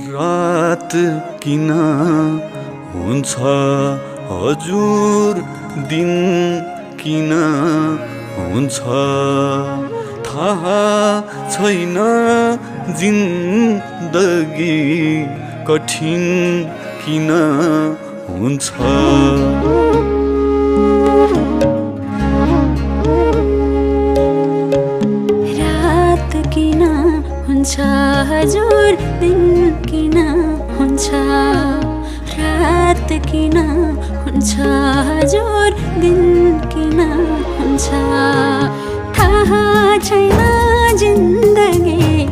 रात किन हुन्छ हजुर, दिन किन हुन्छ थाहा छैन। जिन्दगी कठिन किन हुन्छ। रात किन हुन्छ हजुर, दिन किन हुन्छ। रात किन हुन्छ हजुर, दिन किन हुन्छ थाहा छैन। जिन्दगी